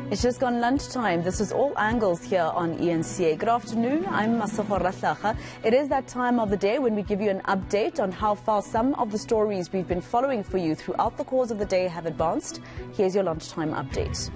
It's just gone lunchtime. This is All Angles here on eNCA. Good afternoon. I'm Masahora Hlacha. It is that time of the day when we give you an update on how far some of the stories we've been following for you throughout the course of the day have advanced. Here's your lunchtime update.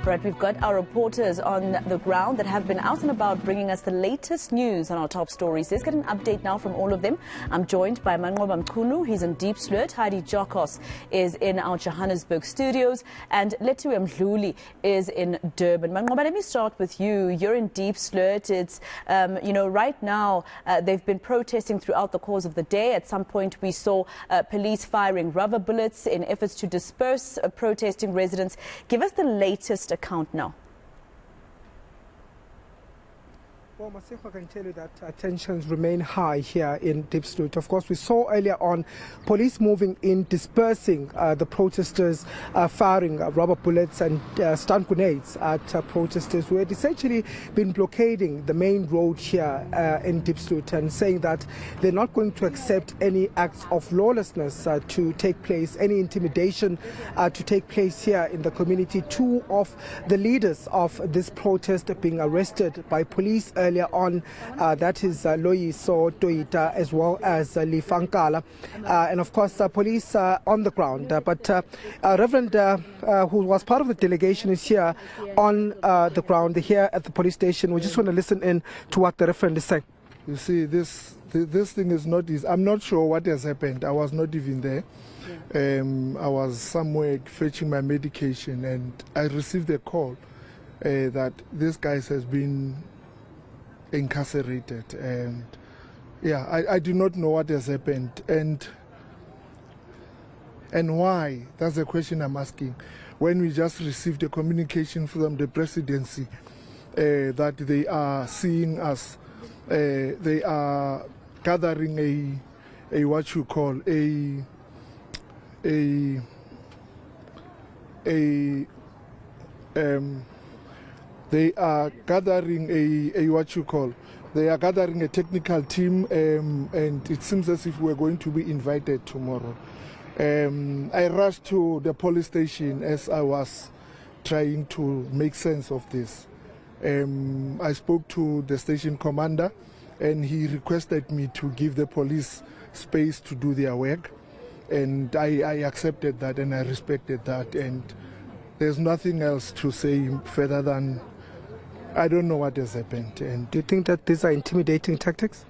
Right, we've got our reporters on the ground that have been out and about bringing us the latest news on our top stories. Let's get an update now from all of them. I'm joined by Manqoba Mkhunu, he's in Diepsloot. Heidi Jokos is in our Johannesburg studios, and Letuwe Mdluli is in Durban. Manqoba, let me start with you. You're in Diepsloot. It's, right now they've been protesting throughout the course of the day. At some point we saw police firing rubber bullets in efforts to disperse protesting residents. Give us the latest account now. Well, Maseko, I can tell you that tensions remain high here in Diepsloot. Of course, we saw earlier on police moving in, dispersing the protesters, firing rubber bullets and stun grenades at protesters who had essentially been blockading the main road here in Diepsloot and saying that they're not going to accept any acts of lawlessness to take place, any intimidation to take place here in the community. Two of the leaders of this protest being arrested by police earlier on, that is Loyiso Toita as well as Lifankala, and of course police on the ground. But Reverend, who was part of the delegation, is here on the ground here at the police station. We just want to listen in to what the Reverend is saying. You see, this thing is not easy. I'm not sure what has happened. I was not even there. I was somewhere fetching my medication, and I received a call that this guy has been incarcerated, and I do not know what has happened and why. That's the question I'm asking. When we just received a communication from the presidency that they are seeing us, they are gathering a what you call they are gathering a technical team, and it seems as if we're going to be invited tomorrow. I rushed to the police station as I was trying to make sense of this. I spoke to the station commander, and he requested me to give the police space to do their work, and I accepted that and I respected that, and there's nothing else to say further than I don't know what has happened. And do you think that these are intimidating tactics?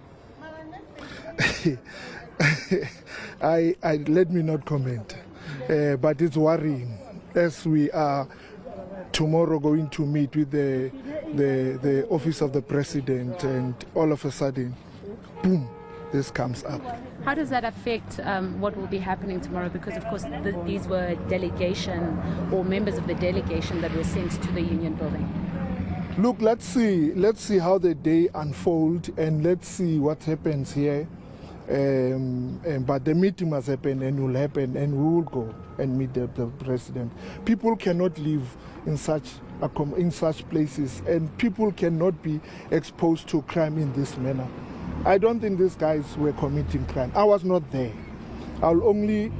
Let me not comment, but it's worrying as we are tomorrow going to meet with the office of the president, and all of a sudden, boom, this comes up. How does that affect what will be happening tomorrow? Because, of course, these were delegation or members of the delegation that were sent to the union building. Look, let's see how the day unfolds, and let's see what happens here. But the meeting must happen and will happen, and we will go and meet the president. People cannot live in such places, and people cannot be exposed to crime in this manner. I don't think these guys were committing crime. I was not there. I'll only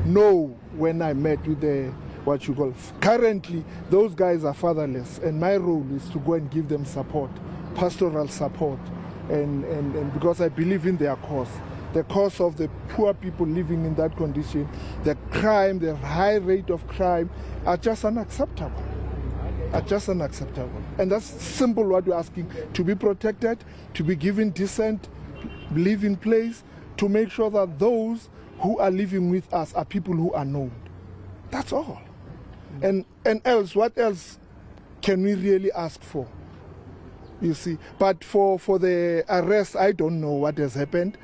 know when I met with the what you call. Currently, those guys are fatherless, and my role is to go and give them support, pastoral support, and because I believe in their cause. The cause of the poor people living in that condition, the crime, the high rate of crime are just unacceptable. And that's simple what we're asking: to be protected, to be given decent living place, to make sure that those who are living with us are people who are known. That's all. And else, what else can we really ask for? You see, but for the arrest, I don't know what has happened.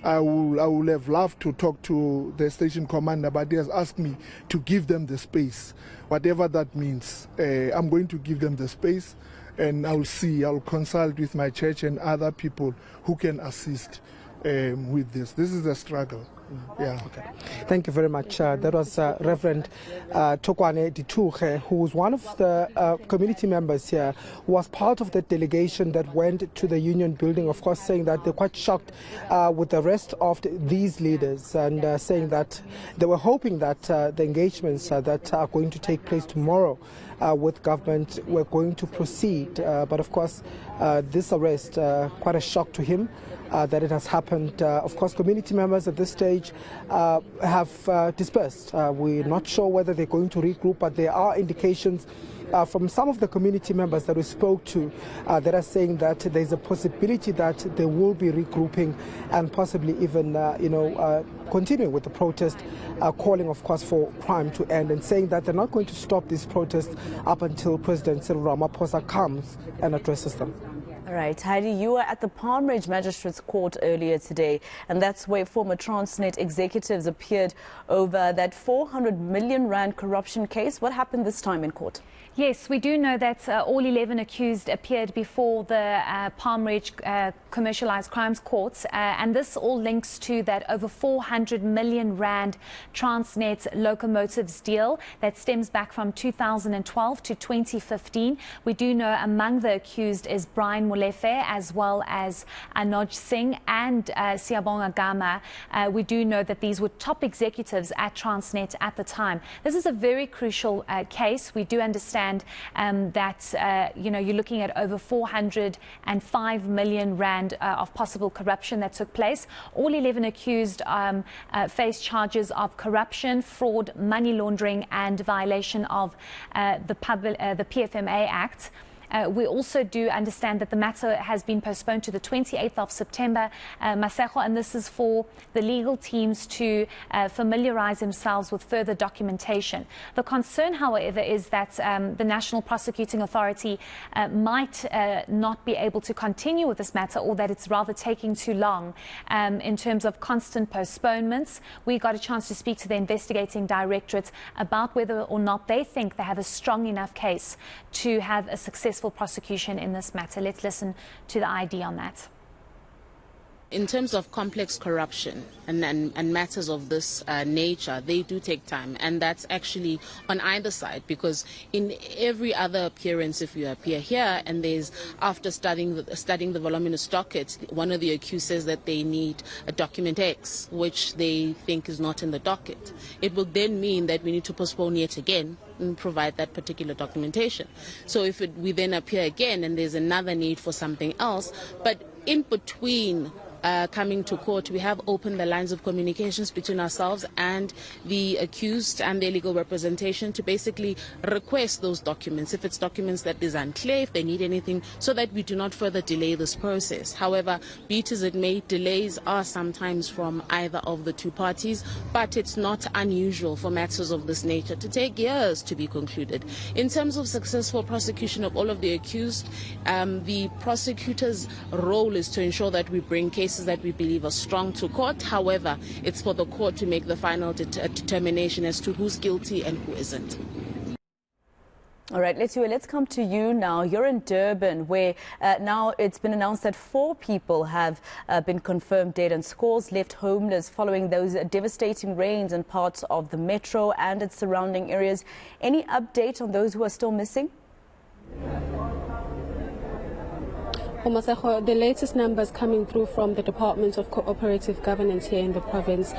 I would have loved to talk to the station commander, but he has asked me to give them the space, whatever that means. I'm going to give them the space, and I'll consult with my church and other people who can assist with this. This is a struggle. Yeah. Okay. Thank you very much. That was Reverend Tokwane Dituche, who was one of the community members here, who was part of the delegation that went to the union building, of course, saying that they're quite shocked with the rest of these leaders, and saying that they were hoping that the engagements that are going to take place tomorrow with government were going to proceed. But of course, this arrest, quite a shock to him. That it has happened. Of course, community members at this stage have dispersed. We're not sure whether they're going to regroup, but there are indications from some of the community members that we spoke to that are saying that there's a possibility that they will be regrouping and possibly even, continuing with the protest, calling, of course, for crime to end, and saying that they're not going to stop these protests up until President Cyril Ramaphosa comes and addresses them. All right, Heidi, you were at the Palm Ridge Magistrates Court earlier today, and that's where former Transnet executives appeared over that 400 million rand corruption case. What happened this time in court? Yes, we do know that all 11 accused appeared before the Palm Ridge Commercialized Crimes Courts, and this all links to that over 400 million rand Transnet locomotives deal that stems back from 2012 to 2015. We do know among the accused is Brian Molefe, as well as Anoj Singh and Siyabonga Gama. We do know that these were top executives at Transnet at the time. This is a very crucial case. We do understand that you're looking at over 405 million rand of possible corruption that took place. All 11 accused face charges of corruption, fraud, money laundering, and violation of the PFMA Act. We also do understand that the matter has been postponed to the 28th of September, Masego, and this is for the legal teams to familiarize themselves with further documentation. The concern, however, is that the National Prosecuting Authority might not be able to continue with this matter, or that it's rather taking too long in terms of constant postponements. We got a chance to speak to the investigating directorate about whether or not they think they have a strong enough case to have a successful prosecution in this matter. Let's listen to the ID on that. In terms of complex corruption and matters of this nature, they do take time, and that's actually on either side, because in every other appearance, if you appear here and there's, after studying the voluminous docket, one of the accused says that they need a document X, which they think is not in the docket, it will then mean that we need to postpone yet again and provide that particular documentation. So if we then appear again and there's another need for something else, but in between coming to court, we have opened the lines of communications between ourselves and the accused and their legal representation to basically request those documents, if it's documents that is unclear, if they need anything, so that we do not further delay this process. However, be it as it may, delays are sometimes from either of the two parties, but it's not unusual for matters of this nature to take years to be concluded. In terms of successful prosecution of all of the accused, the prosecutor's role is to ensure that we bring cases that we believe are strong to court. However, it's for the court to make the final determination as to who's guilty and who isn't. All right, let's come to you now. You're in Durban, where now it's been announced that 4 people have been confirmed dead and scores left homeless following those devastating rains in parts of the metro and its surrounding areas. Any update on those who are still missing? The latest numbers coming through from the Department of Cooperative Governance here in the province,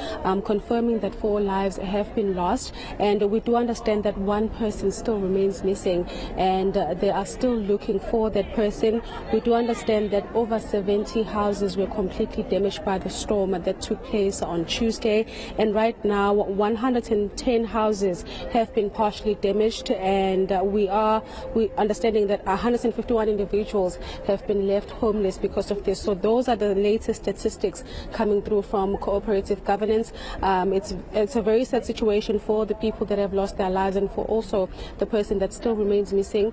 confirming that 4 lives have been lost, and we do understand that 1 person still remains missing, and they are still looking for that person. We do understand that over 70 houses were completely damaged by the storm that took place on Tuesday, and right now 110 houses have been partially damaged, and we understanding that 151 individuals have been left homeless because of this. So those are the latest statistics coming through from cooperative governance. It's a very sad situation for the people that have lost their lives, and for also the person that still remains missing.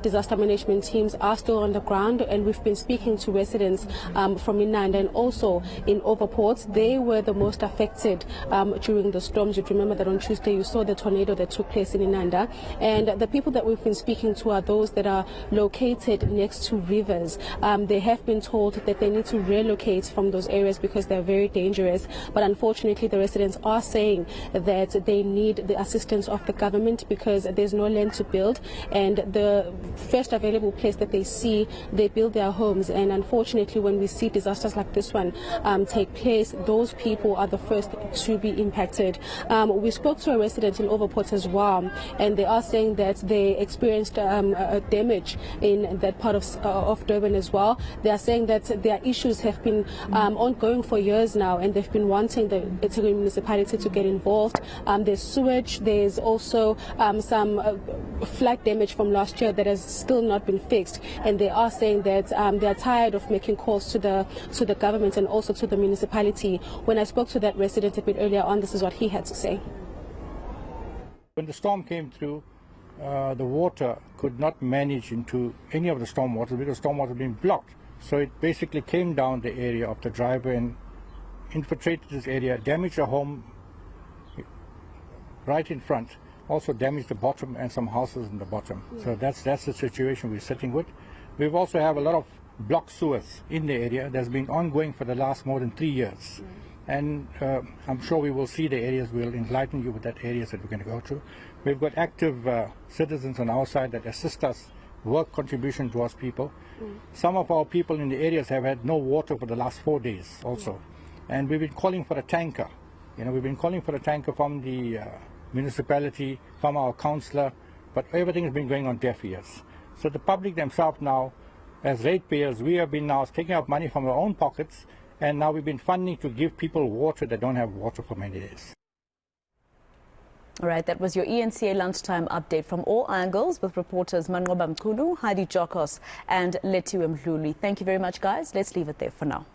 Disaster management teams are still on the ground, and we've been speaking to residents from Inanda and also in Overport. They were the most affected during the storms. You remember that on Tuesday you saw the tornado that took place in Inanda, and the people that we've been speaking to are those that are located next to rivers. they have been told that they need to relocate from those areas because they're very dangerous. But unfortunately, the residents are saying that they need the assistance of the government because there's no land to build, and the first available place that they see, they build their homes. And unfortunately, when we see disasters like this one take place, those people are the first to be impacted. We spoke to a resident in Overport as well, and they are saying that they experienced damage in that part of Durban as well. They are saying that their issues have been ongoing for years now, and they've been wanting the eThekwini municipality to get involved. There's sewage, there's also some flood damage from last year that has still not been fixed, and they are saying that they are tired of making calls to the government and also to the municipality. When I spoke to that resident a bit earlier on, this is what he had to say. When the storm came through, the water could not manage into any of the stormwater because stormwater had been blocked. So it basically came down the area of the driveway and infiltrated this area, damaged the home right in front, also damaged the bottom and some houses in the bottom. So that's the situation we're sitting with. We also have a lot of blocked sewers in the area that's been ongoing for the last more than 3 years. And I'm sure we will see the areas. We'll enlighten you with that areas that we're going to go to. We've got active citizens on our side that assist us, work contribution towards people. Some of our people in the areas have had no water for the last 4 days also. And we've been calling for a tanker. We've been calling for a tanker from the municipality, from our councillor, but everything has been going on deaf ears. So the public themselves now, as ratepayers, we have been now taking out money from our own pockets, and now we've been funding to give people water that don't have water for many days. All right, that was your eNCA lunchtime update from all angles with reporters Manqoba Mchunu, Heidi Jokos and Letiwe Mdluli. Thank you very much, guys. Let's leave it there for now.